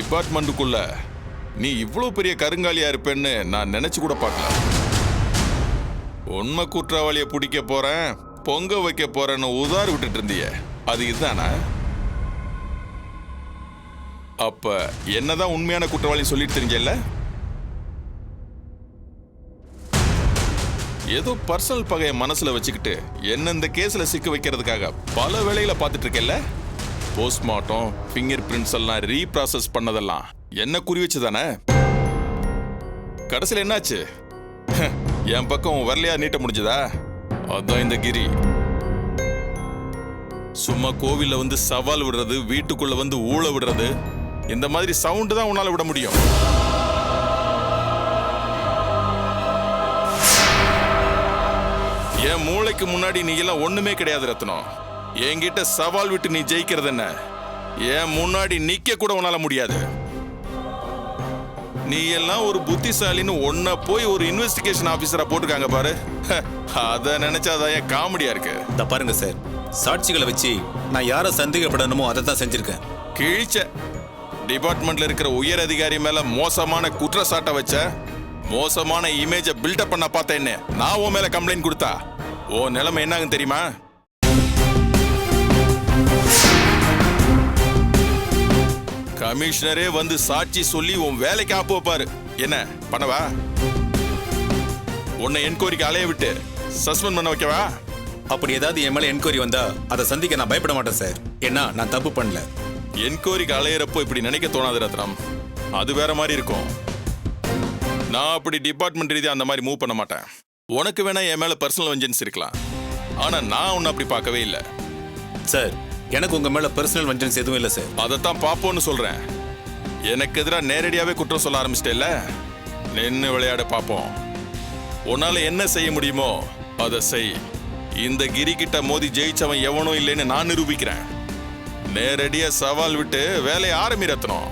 டிபார்ட்மெண்ட்டுக்குள்ள நீ இவ்வளவு பெரிய கருங்காலியா இருப்பேன்னு நான் நினைச்சு கூட பார்க்கல. உண்மை குற்றவாளியை பிடிக்க போறேன், பொங்க வைக்க போறேன்னு உதாறு விட்டுட்டு இருந்திய, அது இதுதானா? அப்ப என்னதான் உண்மையான குற்றவாளி சொல்லிட்டு தெரிஞ்சல? ஏதோ பர்சனல் பகைய மனசுல வச்சுக்கிட்டு என்ன இந்த கேஸ்ல சிக்க வைக்கிறதுக்காக பல வேளையில பார்த்துட்டு இருக்கேல்ல. போஸ்ட்மார்ட்டம், ஃபிங்கர் பிரிண்ட்ஸ் எல்லாம் ரீப்ராசஸ் பண்ணதெல்லாம் என்ன குறி வச்சுதானே? கடைசியில் என்னாச்சு? என் பக்கம் வரலையா நீட்ட முடிஞ்சதா? அதான் இந்த கிரி. சும்மா கோவில்ல வந்து சவால் விடுறது, வீட்டுக்குள்ள வந்து ஊழ விடுறது, இந்த மாதிரி சவுண்ட் தான் உன்னால விட முடியும். என் மூளைக்கு முன்னாடி நீ எல்லாம் ஒண்ணுமே கிடையாது ரத்னம். என்கிட்ட சவால் விட்டு நீ ஜெயிக்கிறது என்ன? என் முன்னாடி நிக்க கூட உன்னால முடியாது. நீ எல்லாம் ஒரு புத்திசாலின்னு ஒன்ன போய் ஒரு இன்வெஸ்டிகேஷன் ஆபீசரா போட்டுருக்காங்க பாரு. அத நினைச்சாதான் என் காமெடியா இருக்கு. இத பாருங்க சார், சாட்சிகளை வச்சு நான் யாரை சந்தேகப்படணுமோ அதை தான் செஞ்சிருக்கேன். கிழிச்ச டிபார்ட்மெண்ட்ல இருக்கிற உயர் அதிகாரி மேல மோசமான குற்றச்சாட்டை வச்ச, மோசமான இமேஜ பில்டப் பண்ண பார்த்த என்ன நான் உன் மேல கம்ப்ளைண்ட் கொடுத்தா ஓ நிலைமை என்னாகும் தெரியுமா? கமிஷனரே வந்து சாட்சி சொல்லி உன் வேலைக்கு ஆப்பு வைப்பாரு. என்ன பண்ணவா? உன்னை என்கொயரிக்கு அலைய விட்டு சஸ்பெண்ட் பண்ண வைக்கவா? அப்படி ஏதாவது என் மேல என்கொயரி வந்தா அதை சந்திக்க நான் பயப்பட மாட்டேன் சார். ஏன்னா நான் தப்பு பண்ணல. என்கொயரிக்கு அலையிறப்போ இப்படி நினைக்க தோணாது ரத்னம். அது வேற மாதிரி இருக்கும். நான் அப்படி டிபார்ட்மெண்ட் ரீதியா அந்த மாதிரி மூவ் பண்ண மாட்டேன். உனக்கு வேணா என் மேல பர்சனல் வெஞ்சன்ஸ் இருக்கலாம், ஆனா நான் உன்னை அப்படி பார்க்கவே இல்லை சார். எனக்கு உங்க மேல பர்சனல் வெஞ்சன்ஸ் எதுவும் இல்லை சார். அதைத்தான் பாப்போன்னு சொல்றேன். எனக்கு எதிராக நேரடியாவே குற்றம் சொல்ல ஆரம்பிச்சிட்டேல்ல, நின்று விளையாட பார்ப்போம். உன்னால என்ன செய்ய முடியுமோ அதை செய். இந்த கிரி கிட்ட மோதி ஜெயிச்சவன் எவனும் இல்லைன்னு நான் நிரூபிக்கிறேன். நேரடியா சவால் விட்டு வேலையை ஆரம்பி ரத்னம்.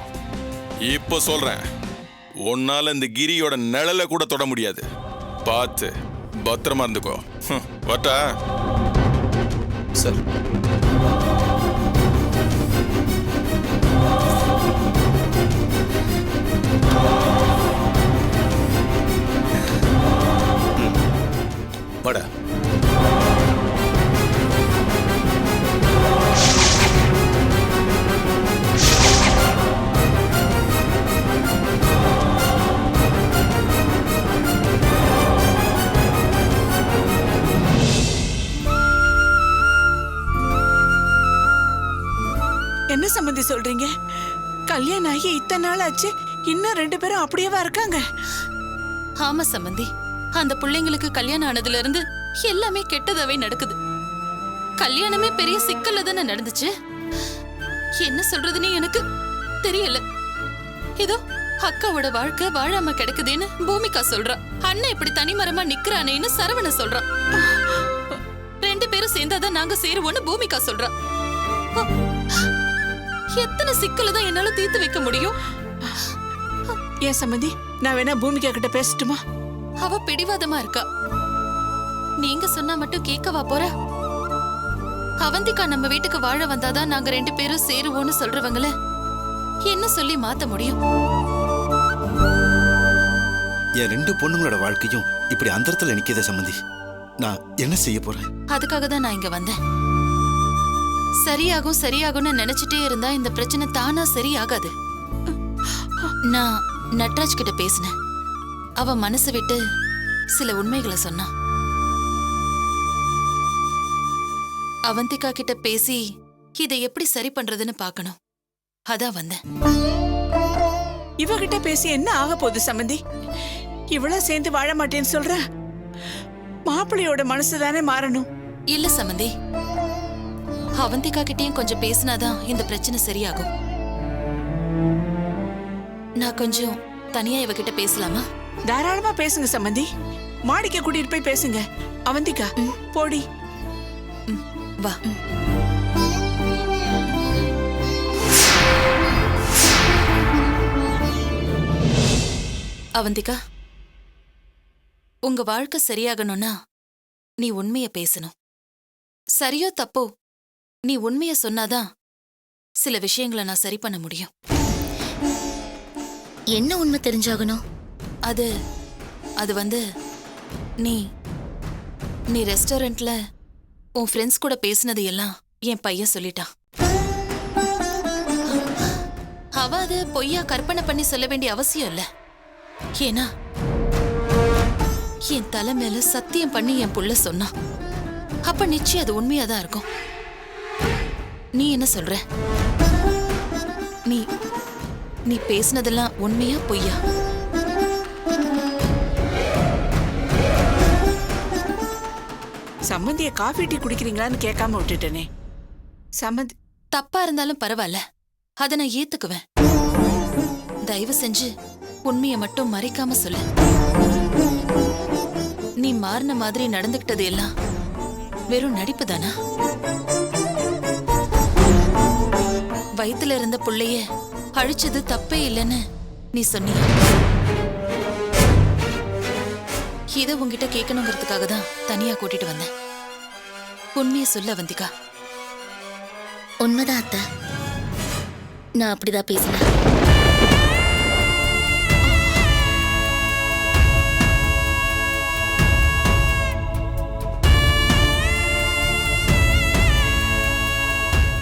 இப்போ சொல்றேன், உன்னால இந்த கிரியோட நிழல கூட தொட முடியாது. பார்த்து பத்திரமா இருந்துக்கோ. வட்டா சார். வாடா. என்ன சம்பந்தி சொல்றீங்க? கல்யாணம் ஆகி இத்தனை நாள் ஆச்சு, இன்னும் 2 பேரும் அப்படியேவா இருக்காங்க? ஆமா சம்பந்தி, அந்த பிள்ளைங்களுக்கு கல்யாணம் ஆனதுல இருந்து எல்லாமே கெட்டதாவே நடக்குது. கல்யாணமே பெரிய சிக்கல்ல தானே நடந்துச்சு. என்ன சொல்றதுன்னு எனக்கு தெரியல. இதோ அக்காவோட வாழ்க்கை வாழாம கிடக்குதுன்னு பூமிகா சொல்றா. அண்ணன் இப்படி தனிமரமா நிக்கிறானேன்னு சரவண சொல்றான். 2 பேரும் சேர்ந்தாதான் நாங்க சேருவோன்னு பூமிகா சொல்றா. எத்தனை சிக்கல தான் என்னால தீர்த்து வைக்க முடியும்? ஏன் சம்பந்தி, நான் வேணா பூமிகா கிட்ட பேசட்டுமா? அவ பிடிவாதமா இருக்கா. நீங்க சொன்னா மட்டும் கேட்கவா போற? அவந்திகா நம்ம வீட்டுக்கு வாழ வந்தாதான் நாங்க 2 பேரும் சேருவோன்னு சொல்றவங்கள என்ன சொல்லி மாத்த முடியும்? என் 2 பொண்ணுங்களோட வாழ்க்கையும் இப்படி அந்தரத்துல நிக்கதே சம்பந்தி. நான் என்ன செய்ய போறேன்? அதுக்காக தான் நான் இங்க வந்தேன். சரியாகும் சரியாகும்னு நினைச்சிட்டே இருந்தா இந்த பிரச்சனை தானா சரியாகாது. நான் நட்ராஜ் கிட்ட பேசினேன். அவ மனசு விட்டு சில உண்மைகளை சொன்னா. அவந்திகா கிட்ட பேசி இதை எப்படி சரி பண்றதுன்னு பார்க்கணும். அதான் வந்தேன். இவகிட்ட பேசி என்ன ஆக போகுது சம்பந்தி? இவளா சேர்ந்து வாழ மாட்டேன்னு சொல்ற? மாப்பிள்ளையோட மனசுதானே மாறணும். இல்ல சம்பந்தி, அவந்திகா கிட்டயும் கொஞ்சம் பேசினாதான் இந்த பிரச்சனை சரியாகும். நான் கொஞ்சம் தனியா இவகிட்ட பேசலாமா? தாராளமா பேசுங்க சம்பந்தி. மாடிக்க கூட்டிட்டு போய் பேசுங்க. அவந்திகா போடி. வா. அவந்திகா, உங்க வாழ்க்கை சரியாகணும்னா நீ உண்மைய பேசணும். சரியோ தப்போ நீ உண்மைய சொன்னாதான் சில விஷயங்களை நான் சரி பண்ண முடியும். என்ன உண்மை தெரிஞ்சாகணும்? அது அது வந்து நீ நீ ரெஸ்டாரண்ட்ல உன் ஃப்ரெண்ட்ஸ் கூட பேசினது எல்லாம் என் பையன் சொல்லிட்டான். அவ அது பொய்யா கற்பனை பண்ணி சொல்ல வேண்டிய அவசியம் இல்ல. ஏன்னா என் தலை மேல சத்தியம் பண்ணி என் புள்ள சொன்னான். அப்ப நிச்சயம் அது உண்மையாதான் இருக்கும். நீ என்ன சொல்ற? நீ நீ பேசினதெல்லாம் உண்மையா பொய்யா? சம்மந்திய காஃபி டீ குடிக்கிறீங்களான்னு கேட்காம விட்டுட்டேனே. சம்மந்தி தப்பா இருந்தாலும் பரவாயில்ல, அதை நான் ஏத்துக்குவேன். தயவு செஞ்சு உண்மையை மட்டும் மறைக்காம சொல்லு. நீ மாறின மாதிரி நடந்துகிட்டது எல்லாம் வெறும் நடிப்பு தானா? வயித்துல இருந்த புள்ளைய அழிச்சது தப்பே இல்லைன்னு நீ சொன்னியா? இத உன்கிட்ட கேட்கணுங்கிறதுக்காக தான் தனியா கூட்டிட்டு வந்தேன். உண்மையை சொல்ல அவந்திகா. உண்மைதான் அத்தை, நான் அப்படிதான் பேசினேன்.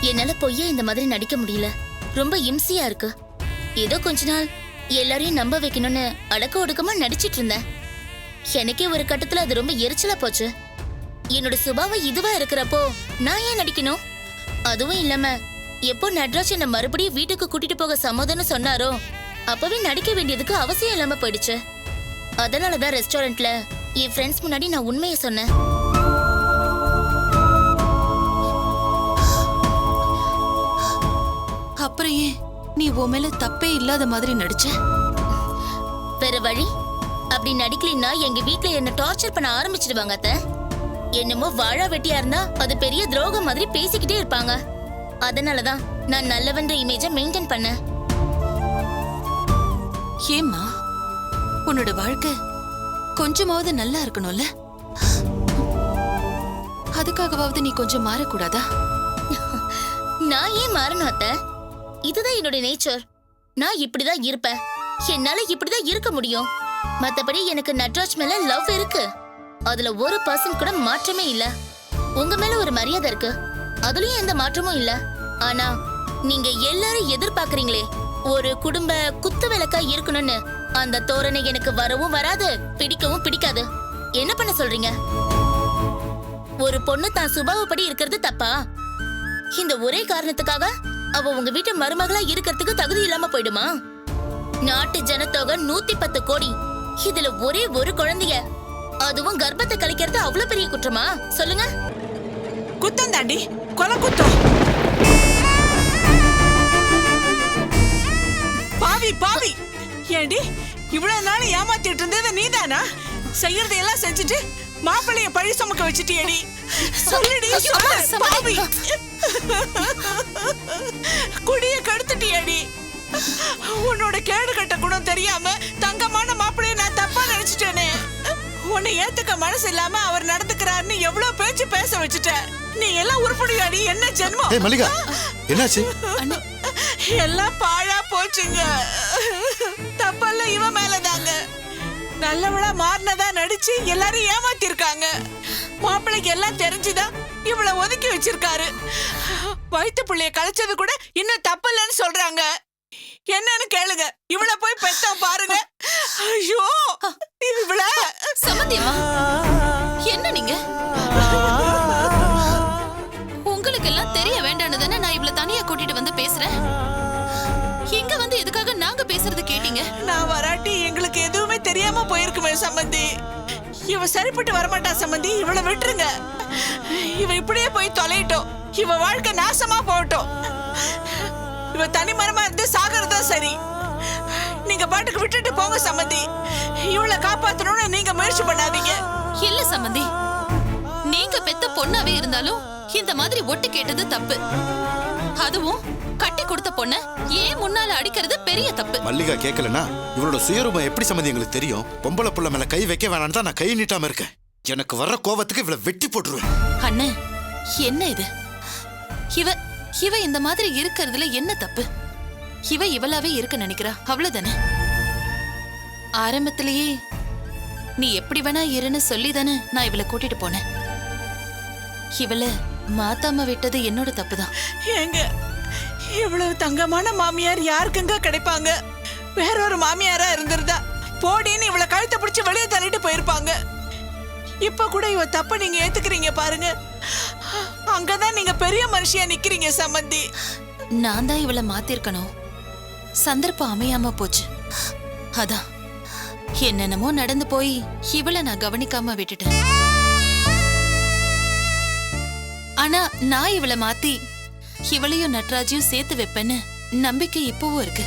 என்னால பொய்யா இந்த மாதிரி நடிக்க முடியல. ரொம்ப இம்சியா இருக்கு. ஏதோ கொஞ்ச நாள் எல்லாரையும் நம்ப வைக்கணும்னு அடக்க ஒடுக்கமா நடிச்சிட்டு இருந்தேன். எனக்கே ஒரு கட்டத்துல அது ரொம்ப எரிச்சலா போச்சு. என்னோட சுபாவம் இதுவா இருக்கிறப்போ நான் ஏன் நடிக்கணும்? அதுவும் இல்லாம எப்போ நட்ராஜ் என்ன மறுபடியும் வீட்டுக்கு கூட்டிட்டு போக சம்மதம்னு சொன்னாரோ அப்பவே நடிக்க வேண்டியதுக்கு அவசியம் இல்லாம போயிடுச்சு. அதனாலதான் ரெஸ்டாரண்ட்ல என் ஃப்ரெண்ட்ஸ் முன்னாடி நான் உண்மையை சொன்னேன். அப்புறம் ஏன் நீ உன் மேல தப்பே இல்லாத மாதிரி நடிச்ச? வேற வழி? அப்படி நடிக்கலன்னா எங்க வீட்ல என்ன டார்ச்சர் பண்ண ஆரம்பிச்சிடுவாங்க அத்தை. என்னமோ வாழா வெட்டியா இருந்தா அது பெரிய துரோகம் மாதிரி பேசிக்கிட்டே இருப்பாங்க. அதனாலதான் நான் நல்லவன்ற இமேஜை மெயின்டைன் பண்ணேன். ஏம்மா, உன்னோட வாழ்க்கை கொஞ்சமாவது நல்லா இருக்கணும்ல? அதுக்காகவாவது நீ கொஞ்சம் மாறக்கூடாதா? நான் ஏன் மாறணும் அத்தை? இதுதான் என்னோட நேச்சர். நான் இப்படிதான் இருப்பேன். என்னால இப்படிதான் இருக்க முடியும். மத்தபடி எனக்கு நட்ராஜ் மேல லவ் இருக்கு. அதுல 1% கூட மாற்றமே இல்ல. உங்க மேல ஒரு மரியாதை இருக்கு, அதுலயும் எந்த மாற்றமும் இல்ல. ஆனா நீங்க எல்லாரும் எதிர்பார்க்கறீங்களே ஒரு குடும்ப குத்து விளக்கா இருக்கணும்னு, அந்த தோரணை எனக்கு வரவும் வராது, பிடிக்கவும் பிடிக்காது. என்ன பண்ண சொல்றீங்க? ஒரு பொண்ணு தான் சுபாவப்படி இருக்கிறது தப்பா? இந்த ஒரே காரணத்துக்காக அவ உங்க வீட்டு மருமகளா இருக்கிறதுக்கு தகுதி இல்லாம போயிடுமா? நாட்டு ஜனத்தொகை 110 கோடி. இதுல ஒரே ஒரு குழந்தைய, அதுவும் கர்ப்பத்தை கழிக்கிறது அவ்வளவு பெரிய குற்றமா? சொல்லுங்க. குத்தம் தாண்டி, கொலை குத்தம். பாவி பாவி. ஏண்டி இவ்வளவு நாள் ஏமாத்திட்டு இருந்தது நீதானா? செய்யறதையெல்லாம் செஞ்சுட்டு மாப்பிள்ளைய பழி சுமக்க வச்சுட்டியடி. சொல்லுடி. பாவி, குடிய கெடுத்துட்டியடி. உன்னோட கேடு கட்ட குணம் தெரியாம தங்கமான மாப்பிள்ளைய நான் தப்பா நினைச்சிட்டேனே. உன்னை ஏத்துக்க மனசு இல்லாம அவர் நடந்துக்கிறாருன்னு எவ்வளவு பேச்சு பேச வச்சுட்ட. நீ எல்லாம் உருப்படியாடி. என்ன ஜென்மம்? ஏய் மல்லிகா, என்னாச்சு? எல்லாம் பாழா போச்சுங்க. தப்பெல்லாம் இவ மேலதாங்க. நல்லவளா மாறினதா நடிச்சு எல்லாரும் ஏமாத்திருக்காங்க. மாப்பிள்ளைக்கு எல்லாம் தெரிஞ்சுதான் இவ்வளவு ஒதுக்கி வச்சிருக்காரு. வயிற்று பிள்ளைய கலைச்சது கூட இன்னும் தப்பில்லைன்னு சொல்றாங்க. என்னன்னு கேளுங்க. இவள போய் பெத்தோம் பாருங்க. ஐயோ, இவள சமந்தியம்மா, என்ன நீங்க? உங்களுக்கு எல்லாம் தெரிய வேண்டான்னு தானே நான் இவ்வளவு தனியா கூட்டிட்டு வந்து பேசுறேன். இங்க வந்து எதுக்காக நாங்க பேசுறது கேட்டீங்க? நான் வராட்டி எங்களுக்கு எதுவுமே தெரியாம போயிருக்குமே சம்பந்தி. இவ சரிப்பட்டு வரமாட்டா சம்பந்தி. இவளை விட்டுருங்க. இவ இப்படியே போய் தொலையிட்டோம். இவ வாழ்க்கை நாசமா போகட்டும். இவ தனிமரமா இருந்து சாகறதா சரி. நீங்க பாட்டுக்கு விட்டுட்டு போங்க சம்பந்தி. இவளை காப்பாத்தணும்னு நீங்க முயற்சி பண்ணாதீங்க. இல்ல சம்பந்தி, நீங்க பெத்த பொண்ணாவே இருந்தாலும் இந்த மாதிரி ஒட்டு கேட்டது தப்பு. அதுவும் கட்டி கொடுத்த பொண்ண ஏன் முன்னால அடிக்கிறது பெரிய தப்பு. மல்லிகா கேட்கலனா இவளோட சுயரூபம் எப்படி சம்பந்தி எங்களுக்கு தெரியும்? பொம்பளை புள்ள மேல கை வைக்க வேணான்னு தான் நான் கை நீட்டாம இருக்கேன். எனக்கு வர்ற கோவத்துக்கு இவளை வெட்டி போட்டுருவேன். அண்ணே, என்ன இது? இவ இவ இந்த மாதிரி இருக்கிறதுல என்ன தப்பு? இவ இவளாவே இருக்க நினைக்கிறா, அவ்வளவுதானே? ஆரம்பத்திலேயே நீ எப்படி வேணா இருன்னு சொல்லி தானே நான் இவளை கூட்டிட்டு போனேன். இவளை மாத்தாம விட்டது என்னோட தப்புதான். ஏங்க இவ்வளவு தங்கமான மாமியார் யாருக்குங்க கிடைப்பாங்க? வேற ஒரு மாமியாரா இருந்திருந்தா போடின்னு இவளை கழுத்தை பிடிச்சு வெளியே தள்ளிட்டு போயிருப்பாங்க. இப்ப கூட இவ தப்ப நீங்க ஏத்துக்கிறீங்க பாருங்க. அங்கதான் நீங்க பெரிய மனுஷியா நிக்கிறீங்க சம்பந்தி. நான் தான் இவளை மாத்திருக்கணும். சந்தர்ப்பம் அமையாம போச்சு. அதான் என்னென்னமோ நடந்து போய் இவளை நான் கவனிக்காம விட்டுட்டேன். ஆனா நான் இவளை மாத்தி இவளையும் நட்ராஜையும் சேர்த்து வைப்பேன்னு நம்பிக்கை இப்பவும் இருக்கு.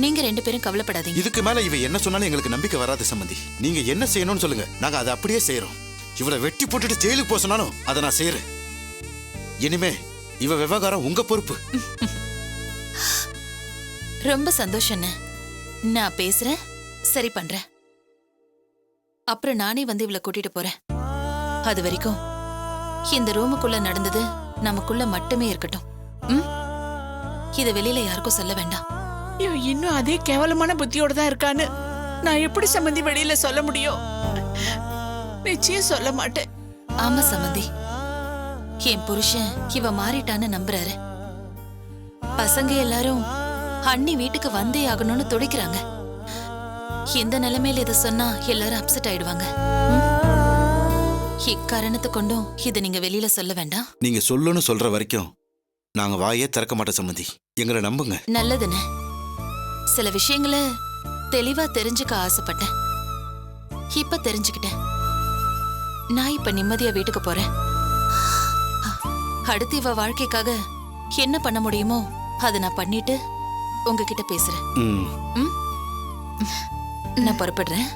நீங்க 2 பேரும் கவலைப்படாதீங்க. இதுக்கு மேல இவ என்ன சொன்னாலும் எங்களுக்கு நம்பிக்கை வராது சம்பந்தி. நீங்க என்ன செய்யணும்னு சொல்லுங்க, நாங்க அதை அப்படியே செய்யறோம். இவளை வெட்டி போட்டுட்டு ஜெயிலுக்கு போக சொன்னாலும் அதை நான் செய்யறேன். இனிமே இவ விவகாரம் உங்க பொறுப்பு. ரொம்ப சந்தோஷம். நான் பேசுறேன், சரி பண்றேன். அப்புறம் நானே வந்து இவளை கூட்டிட்டு போறேன். அது வரைக்கும் இந்த ரூமுக்குள்ள நடந்தது நமக்குள்ள மட்டுமே இருக்கட்டும். இத வெளியில யாருக்கும் சொல்ல வேண்டாம். இவ இன்னும் அதே கேவலமான புத்தியோட தான் இருக்கான்னு நான் எப்படி சம்பந்தி வெளியில சொல்ல முடியும்? நிச்சயம் சொல்ல மாட்டேன். ஆமா சம்பந்தி, என் புருஷன் இவ மாறிட்டான்னு நம்புறாரு. பசங்க எல்லாரும் அண்ணி வீட்டுக்கு வந்தே ஆகணும்னு துடிக்கிறாங்க. இந்த நிலைமையில இதை சொன்னா எல்லாரும் அப்செட் ஆயிடுவாங்க. இக்காரணத்தை கொண்டும் இதை நீங்க வெளியில சொல்ல வேண்டாம். நீங்க சொல்லுன்னு சொல்ற வரைக்கும் நாங்க வாயே திறக்க மாட்டோம் சம்பந்தி. எங்களை நம்புங்க. நல்லதுன்னு சில விஷயங்களை தெளிவா தெரிஞ்சுக்க ஆசைப்பட்டேன். இப்ப தெரிஞ்சுக்கிட்டேன். நான் இப்ப நிம்மதியா வீட்டுக்கு போறேன். அடுத்து இவ வாழ்க்கைக்காக என்ன பண்ண முடியுமோ அதை நான் பண்ணிட்டு உங்ககிட்ட பேசுறேன். நான் புறப்படுறேன்.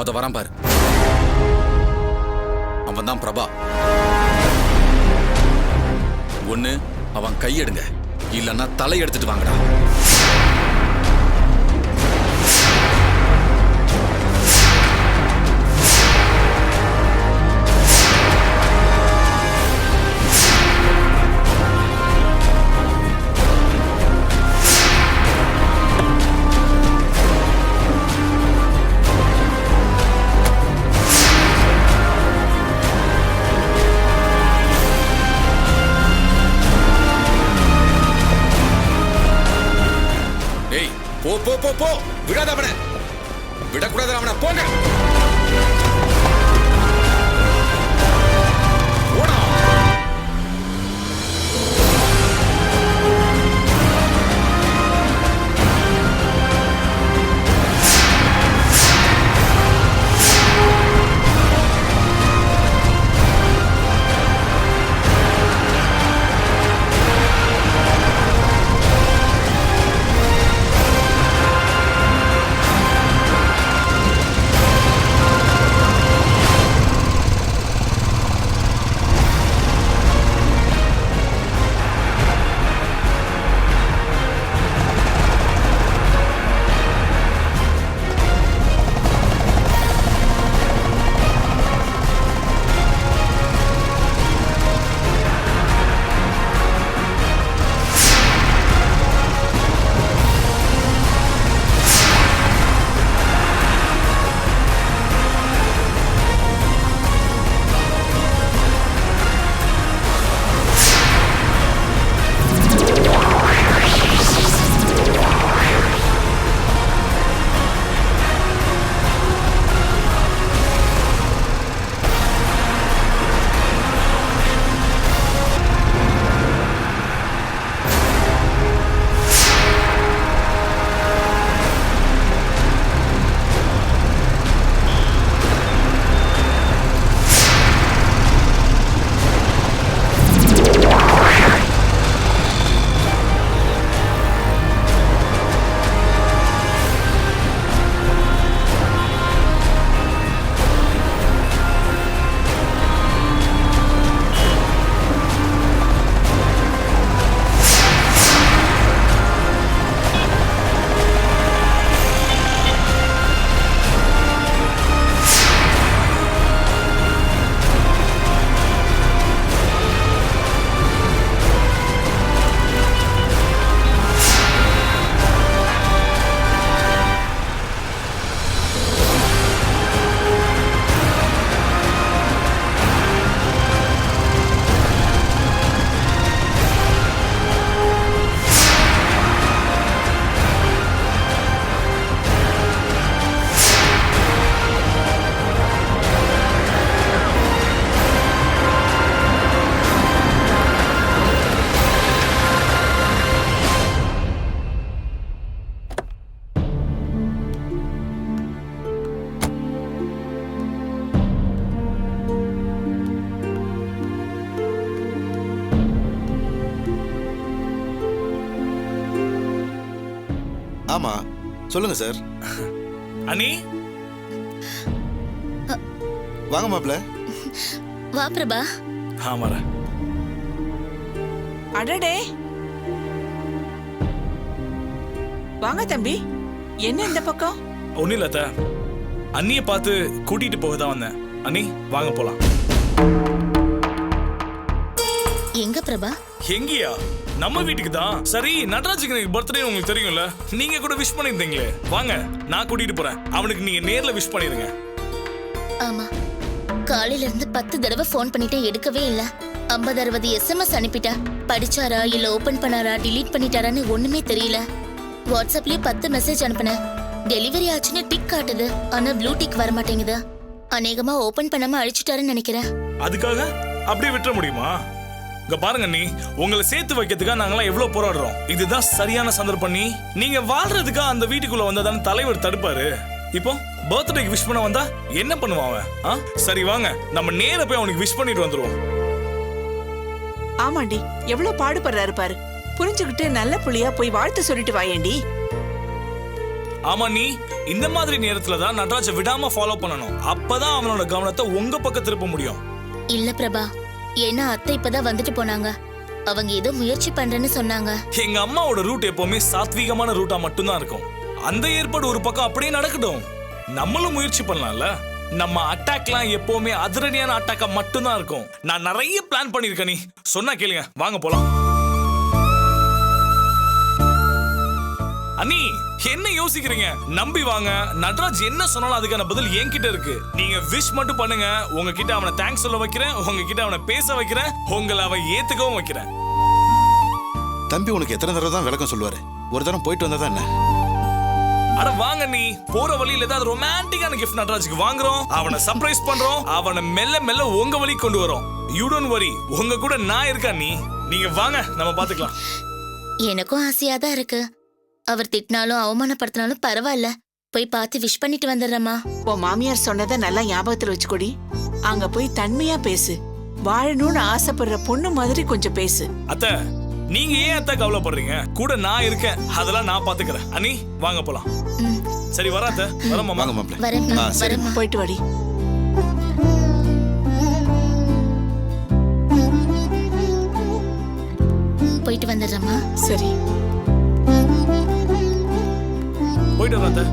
அத வரான் பாரு, அவன் தான் பிரபா. ஒண்ணு அவன் கையெடுங்க, இல்லன்னா தலை எடுத்துட்டு வாங்கடா. போ போ போ போ, விடாத அவனை, விடக்கூடாது அவனை, போங்க. ஆமா சொல்லுங்க சார். அனி வாங்க மாப்ள. வா பிரபா. ஆமாரா. அடடே, வாங்க தம்பி. என்ன இந்த பக்கம்? ஒன்னும் இல்ல அத்தை, அண்ணியை பார்த்து கூட்டிட்டு போக தான் வந்தேன். அண்ணி வாங்க போலாம். எங்க பிரபா? எங்கயா? நம்ம வீட்டுக்கு தான். சரி, நடராஜுக்கு பர்த்டே உங்களுக்கு தெரியும்ல, நீங்க கூட விஷ் பண்ணிருந்தீங்களே, வாங்க நான் கூட்டிட்டு போறேன். அவனுக்கு நீங்க நேர்ல விஷ் பண்ணிருங்க. ஆமா, காலையில இருந்து 10 தடவை போன் பண்ணிட்டே எடுக்கவே இல்ல. 50-60 SMS அனுப்பிட்டா. படிச்சாரா இல்ல ஓபன் பண்ணாரா டிலீட் பண்ணிட்டாரான்னு ஒண்ணுமே தெரியல. வாட்ஸ்அப்லயே 10 மெசேஜ் அனுப்புனேன். டெலிவரி ஆச்சுன்னு டிக் காட்டுது, ஆனா ப்ளூ டிக் வர மாட்டேங்குது. அநேகமா ஓபன் பண்ணாம அழிச்சிட்டாருன்னு நினைக்கிறேன். அதுக்காக அப்படியே விட்டுற முடியுமா? இங்க பாருங்க அண்ணி, உங்களை சேர்த்து வைக்கிறதுக்காக நாங்களாம் எவ்வளவு போராடுறோம். இதுதான் சரியான சந்தர்ப்பம். நீங்க வாழ்றதுக்கா அந்த வீட்டுக்குள்ள வந்ததான தலைவர் தடுப்பாரு. இப்போ பர்த்டேக்கு விஷ் பண்ண வந்தா என்ன பண்ணுவான் அவன்? சரி வாங்க, நம்ம நேர போய் அவனுக்கு விஷ் பண்ணிட்டு வந்துருவோம். ஆமாண்டி, எவ்வளவு பாடுபடுறாரு பாரு. புரிஞ்சுக்கிட்டு நல்ல புள்ளியா போய் வாழ்த்து சொல்லிட்டு வாயேண்டி. ஆமா, நீ இந்த மாதிரி நேரத்துல தான் நடராஜ விடாம ஃபாலோ பண்ணணும். அப்பதான் அவனோட கவனத்தை உங்க பக்கம் திருப்ப முடியும். இல்ல பிரபா, ஏன்னா அத்தை இப்பதான் வந்துட்டு போனாங்க. அவங்க ஏதோ முயற்சி பண்றேன்னு சொன்னாங்க. எங்க அம்மாவோட ரூட் எப்பவுமே சாத்வீகமான ரூட்டா மட்டும்தான் இருக்கும். அந்த ஏற்பாடு ஒரு பக்கம் அப்படியே நடக்கட்டும், நம்மளும் முயற்சி பண்ணலாம்ல. நம்ம அட்டாக்லாம் எப்பவுமே அதிரடியான அட்டாக்கா மட்டும்தான் இருக்கும். நான் நிறைய பிளான் பண்ணிருக்கேன், நீ சொன்னா கேளுங்க. வாங்க போலாம். அண்ணி என்ன யோசிக்கிறீங்க? நம்பி வாங்க. நடராஜ் என்ன சொன்னாலும் அதுக்கான பதில் என்கிட்ட இருக்கு. நீங்க விஷ் மட்டும் பண்ணுங்க. உங்ககிட்ட அவனை தேங்க்ஸ் சொல்ல வைக்கிறேன், உங்ககிட்ட அவனை பேச வைக்கிறேன், உங்களை அவன் ஏத்துக்கவும் வைக்கிறேன். தம்பி உனக்கு எத்தனை தடவை தான் விளக்கம் சொல்லுவாரு? ஒரு தரம் போயிட்டு வந்தா என்ன? அட வாங்க, நீ போற வழியில ஏதாவது ரொமான்டிக்கான கிஃப்ட் நடராஜுக்கு வாங்குறோம், அவனை சர்ப்ரைஸ் பண்றோம், அவனை மெல்ல மெல்ல உங்க வழி கொண்டு வரோம். யூ டோன்ட் வரி, உங்க கூட நான் இருக்கேன். நீங்க வாங்க, நம்ம பாத்துக்கலாம். எனக்கும் ஆசையா தான் இருக்கு. அவர் திட்டினாலும் அவமானப்படுத்தினாலும் பரவாயில்ல, போய் பார்த்து விஷ் பண்ணிட்டு வந்துடுறேம்மா. உன் மாமியார் சொன்னதை நல்லா ஞாபகத்துல வச்சுக்கொடி. அங்க போய் தன்மையா பேசு. வாழணும்னு ஆசைப்படுற பொண்ணு மாதிரி கொஞ்சம் பேசு. அத்தை, நீங்க ஏன் அத்தை கவலைப்படுறீங்க? கூட நான் இருக்கேன், அதெல்லாம் நான் பாத்துக்கிறேன். அண்ணி வாங்க போலாம். சரி வர அத்தை, வரமா? வாங்க மாப்ள. வரேம்மா, சரி வரேம்மா. போயிட்டு வாடி. போயிட்டு வந்துடுறேம்மா. சரி, போயிட்டு வர அத்தை.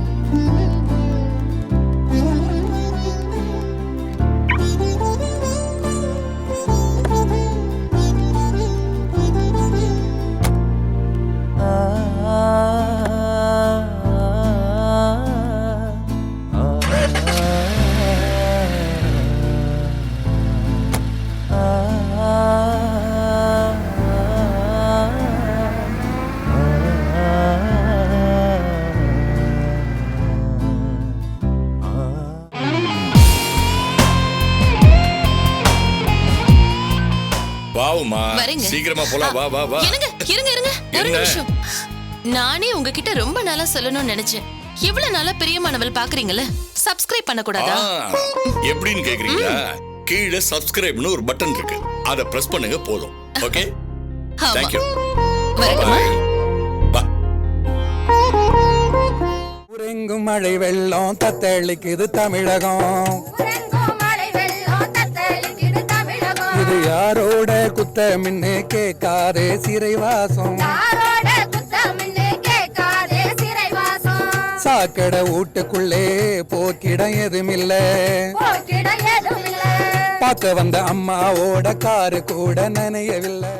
வாவுமா, வரேங்க. சீக்கிரமா போலாம். வா வா வா. இருங்க இருங்க இருங்க ஒரு என்ன? நிமிஷம். நானே உங்ககிட்ட ரொம்ப நாளா சொல்லணும்னு நினைச்சேன். இவ்வளவு நாளா பிரியமானவள் பாக்குறீங்கல்ல, சப்ஸ்கிரைப் பண்ண கூடாதா? எப்படின்னு கேக்குறீங்களா? கீழே சப்ஸ்கிரைப்னு ஒரு பட்டன் இருக்கு, அத பிரஸ் பண்ணுங்க போதும். ஓகே, ஆமா. Thank you. வரட்டுமா? வா. உறங்கும் மழை வெள்ளம் தத்தளிக்குது தமிழகம். இது யாரோட குத்தமின்னு கேட்காதே சிறைவாசம். சாக்கடை வீட்டுக்குள்ளே போக்கிடம் எதுமில்ல. பார்க்க வந்த அம்மாவோட காரு கூட நனையவில்லை.